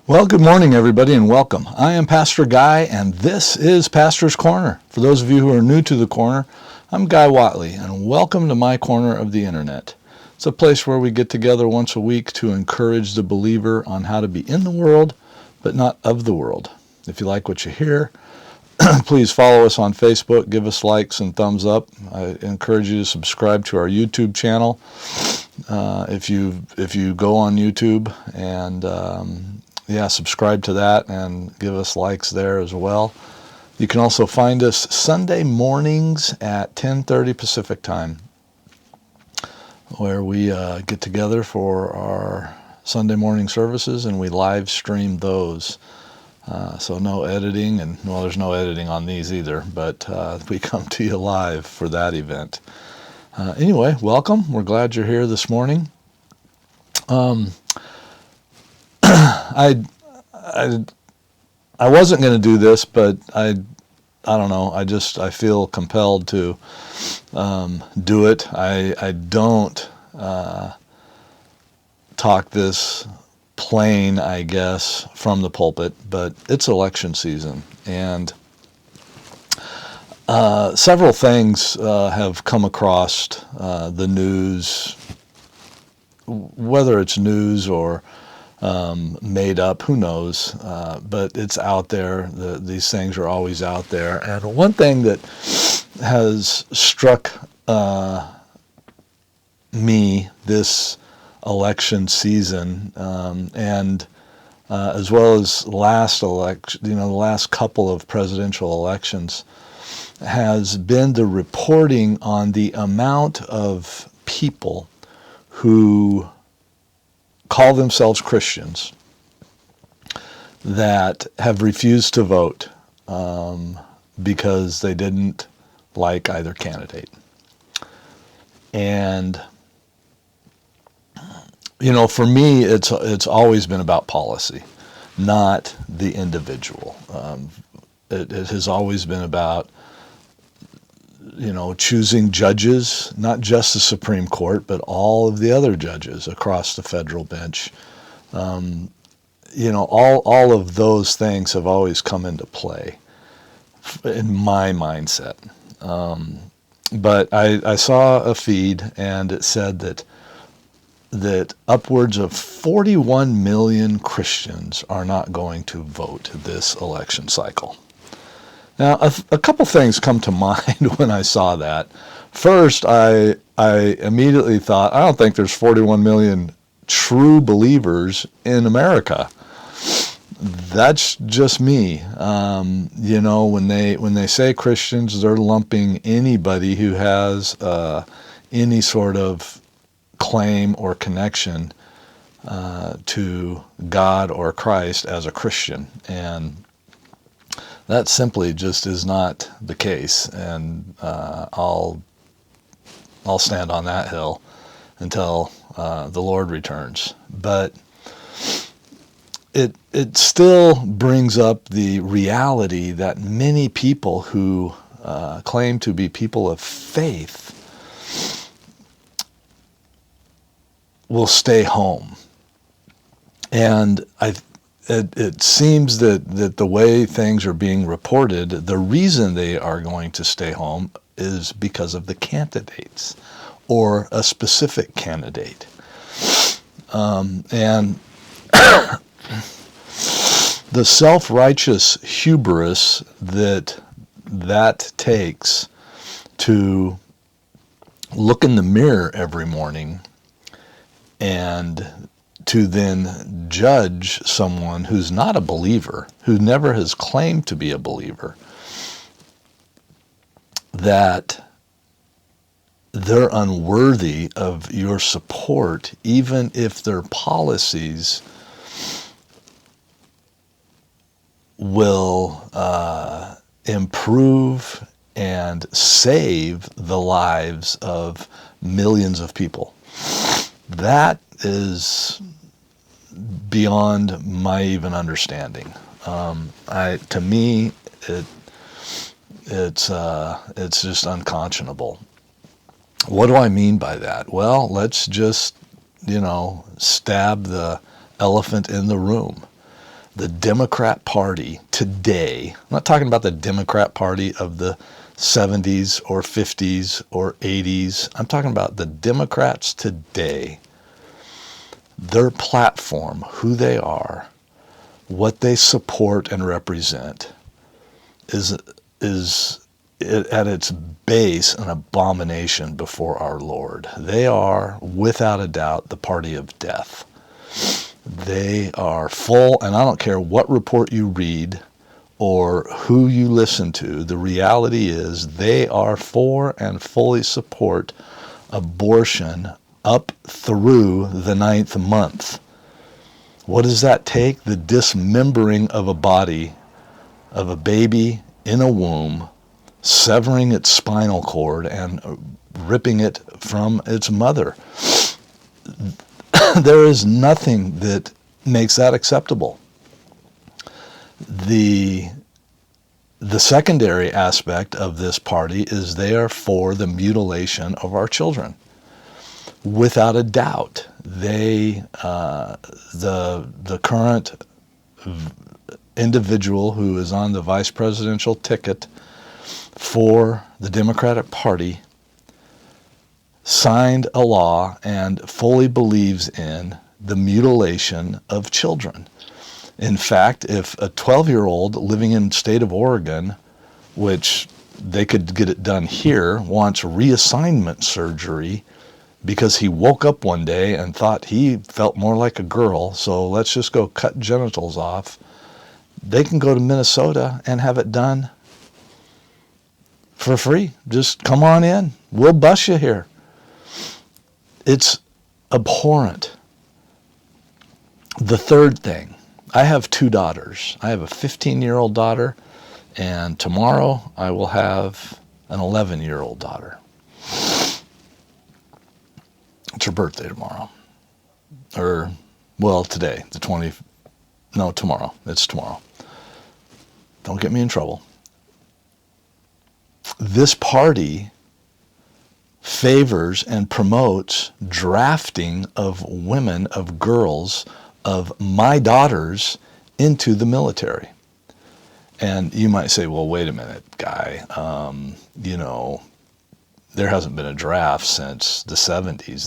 Well, good morning, everybody, and welcome. I am Pastor Guy, and this is Pastor's Corner. For those of you who are new to the corner, I'm Guy Watley, and welcome to my corner of the internet. It's a place where we get together once a week to encourage the believer on how to be in the world, but not of the world. If you like what you hear, please follow us on Facebook, give us likes and thumbs up. I encourage you to subscribe to our YouTube channel. If you go on YouTube and subscribe to that and give us likes there as well. You can also find us Sunday mornings at 10:30 Pacific time, where we get together for our Sunday morning services and we live stream those. So no editing, and well, there's no editing on these either, but we come to you live for that event. Anyway, welcome. We're glad you're here this morning. I wasn't going to do this, but I don't know. I feel compelled to do it. I don't talk this plain, I guess, from the pulpit, but it's election season, and several things have come across the news, whether it's news or made up, who knows, but it's out there. These things are always out there. And one thing that has struck me this election season, and as well as last election, the last couple of presidential elections, has been the reporting on the amount of people who call themselves Christians that have refused to vote because they didn't like either candidate. And for me, it's always been about policy, not the individual. It has always been about choosing judges, not just the Supreme Court, but all of the other judges across the federal bench. All of those things have always come into play in my mindset. But I saw a feed, and it said that upwards of 41 million Christians are not going to vote this election cycle. Now, a couple things come to mind when I saw that. First, I immediately thought, I don't think there's 41 million true believers in America. That's just me. When they say Christians, they're lumping anybody who has any sort of claim or connection to God or Christ as a Christian, and that simply just is not the case, and I'll stand on that hill until the Lord returns. But it still brings up the reality that many people who claim to be people of faith will stay home. And it seems that the way things are being reported, the reason they are going to stay home is because of the candidates or a specific candidate. And the self-righteous hubris that takes to look in the mirror every morning and to then judge someone who's not a believer, who never has claimed to be a believer, that they're unworthy of your support, even if their policies will improve and save the lives of millions of people. That is beyond my even understanding. To me, it's just unconscionable. What do I mean by that? Well, let's just, stab the elephant in the room. The Democrat Party today, I'm not talking about the Democrat Party of the 70s or 50s or 80s. I'm talking about the Democrats today. Their platform, who they are, what they support and represent, is at its base an abomination before our Lord. They are, without a doubt, the party of death. They are full, and I don't care what report you read or who you listen to, the reality is they are for and fully support abortion up through the 9th month. What does that take? The dismembering of a body, of a baby in a womb, severing its spinal cord and ripping it from its mother. There is nothing that makes that acceptable. The secondary aspect of this party is they are for the mutilation of our children. Without a doubt, the current individual who is on the vice presidential ticket for the Democratic Party signed a law and fully believes in the mutilation of children. In fact, if a 12-year-old living in the state of Oregon, which they could get it done here, wants reassignment surgery because he woke up one day and thought he felt more like a girl, so let's just go cut genitals off, they can go to Minnesota and have it done for free. Just come on in. We'll bus you here. It's abhorrent. The third thing, I have 2 daughters. I have a 15-year-old daughter, and tomorrow I will have an 11-year-old daughter. It's her birthday tomorrow. Today, tomorrow. It's tomorrow. Don't get me in trouble. This party favors and promotes drafting of women, of girls, of my daughters into the military. And you might say, well, wait a minute, Guy. There hasn't been a draft since the 70s.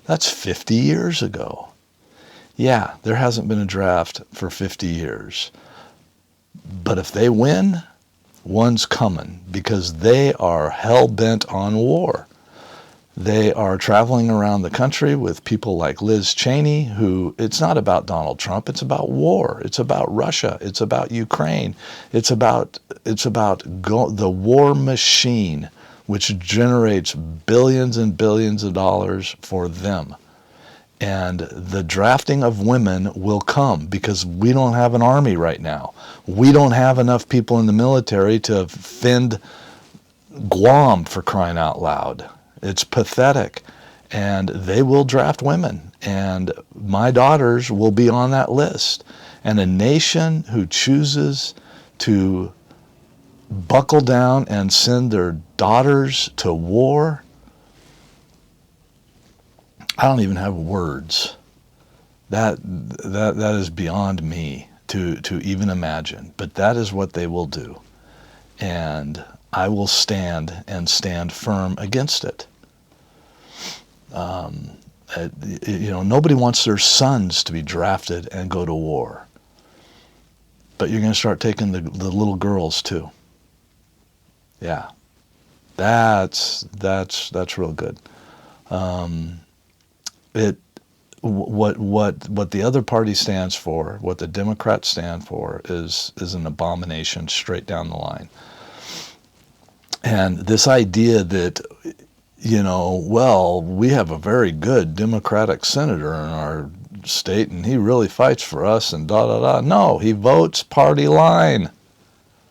That's 50 years ago. Yeah, there hasn't been a draft for 50 years. But if they win, one's coming, because they are hell-bent on war. They are traveling around the country with people like Liz Cheney, who, it's not about Donald Trump, it's about war. It's about Russia. It's about Ukraine. It's about the war machine, which generates billions and billions of dollars for them. And the drafting of women will come because we don't have an army right now. We don't have enough people in the military to fend Guam, for crying out loud. It's pathetic. And they will draft women. And my daughters will be on that list. And a nation who chooses to buckle down and send their daughters to war, I don't even have words. That is beyond me to even imagine. But that is what they will do. And I will stand firm against it. Nobody wants their sons to be drafted and go to war. But you're going to start taking the little girls too. Yeah. That's real good. What the other party stands for, what the Democrats stand for, is an abomination straight down the line. And this idea that, we have a very good Democratic senator in our state and he really fights for us and da-da-da. No, he votes party line.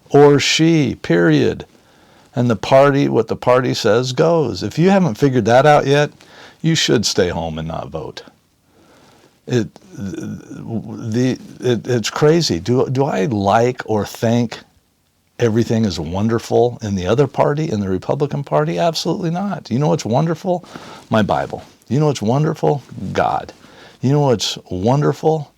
Or she, period. And what the party says goes. If you haven't figured that out yet, you should stay home and not vote. It's crazy. Do I like or think everything is wonderful in the other party, in the Republican Party? Absolutely not. You know what's wonderful? My Bible. You know what's wonderful? God. You know what's wonderful?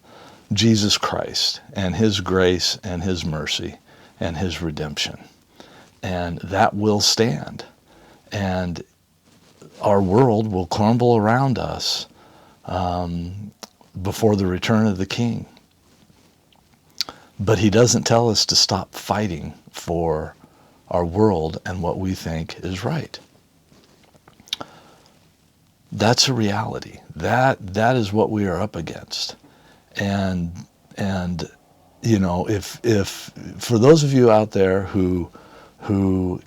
Jesus Christ and his grace and his mercy and his redemption. And that will stand. And our world will crumble around us before the return of the King. But he doesn't tell us to stop fighting for our world and what we think is right. That's a reality. That is what we are up against. And you know, if for those of you out there who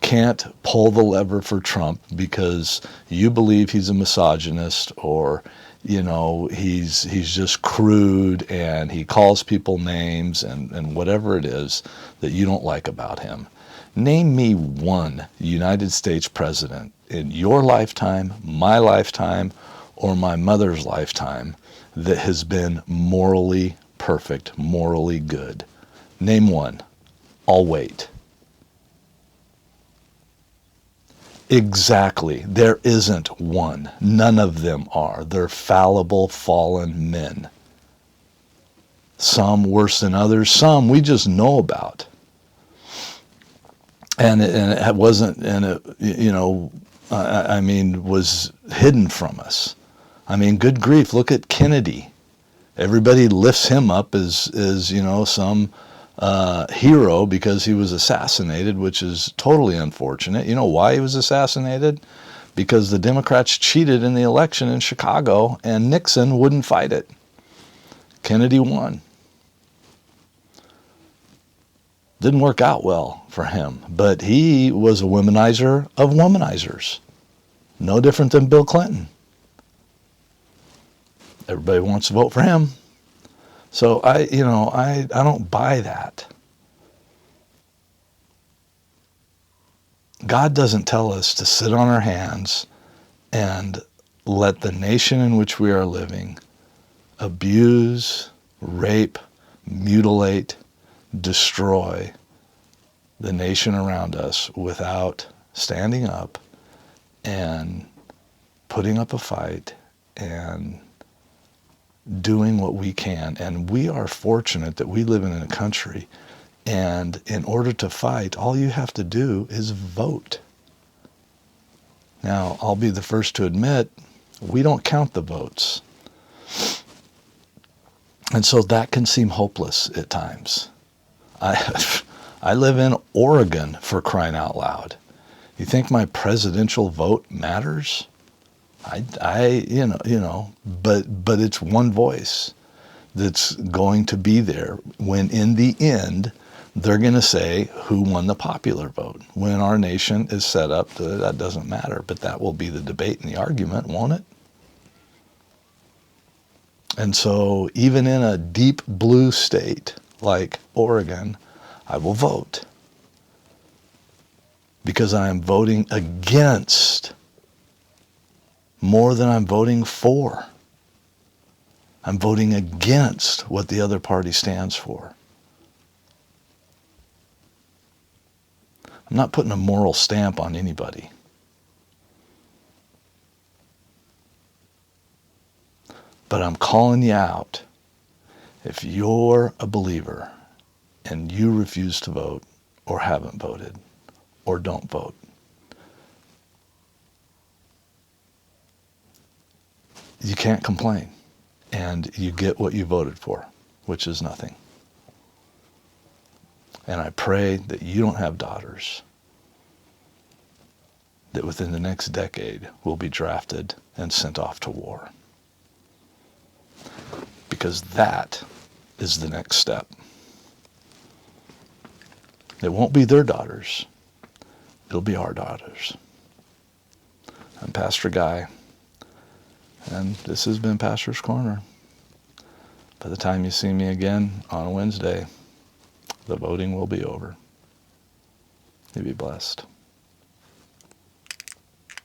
can't pull the lever for Trump because you believe he's a misogynist, or you know, he's just crude and he calls people names and whatever it is that you don't like about him, name me one United States president in your lifetime, my lifetime, or my mother's lifetime that has been morally perfect, morally good. Name one. I'll wait. Exactly. There isn't one. None of them are. They're fallible, fallen men. Some worse than others. Some we just know about. And it wasn't, and it, you know, I mean, was hidden from us. I mean, good grief, look at Kennedy. Everybody lifts him up as you know, some hero because he was assassinated, which is totally unfortunate. You know why he was assassinated? Because the Democrats cheated in the election in Chicago and Nixon wouldn't fight it. Kennedy won. Didn't work out well for him, but he was a womanizer of womanizers. No different than Bill Clinton. Everybody wants to vote for him. So I don't buy that. God doesn't tell us to sit on our hands and let the nation in which we are living abuse, rape, mutilate, destroy the nation around us without standing up and putting up a fight and doing what we can. And we are fortunate that we live in a country, and in order to fight, all you have to do is vote. Now, I'll be the first to admit, we don't count the votes. And so that can seem hopeless at times. I live in Oregon, for crying out loud. You think my presidential vote matters? But it's one voice that's going to be there when in the end they're going to say who won the popular vote. When our nation is set up, that doesn't matter, but that will be the debate and the argument, won't it? And so even in a deep blue state like Oregon, I will vote because I am voting against more than I'm voting for. I'm voting against what the other party stands for. I'm not putting a moral stamp on anybody. But I'm calling you out. If you're a believer and you refuse to vote or haven't voted or don't vote, you can't complain. And you get what you voted for, which is nothing. And I pray that you don't have daughters that within the next decade will be drafted and sent off to war. Because that is the next step. It won't be their daughters. It'll be our daughters. I'm Pastor Guy, and this has been Pastor's Corner. By the time you see me again on Wednesday, the voting will be over. You be blessed.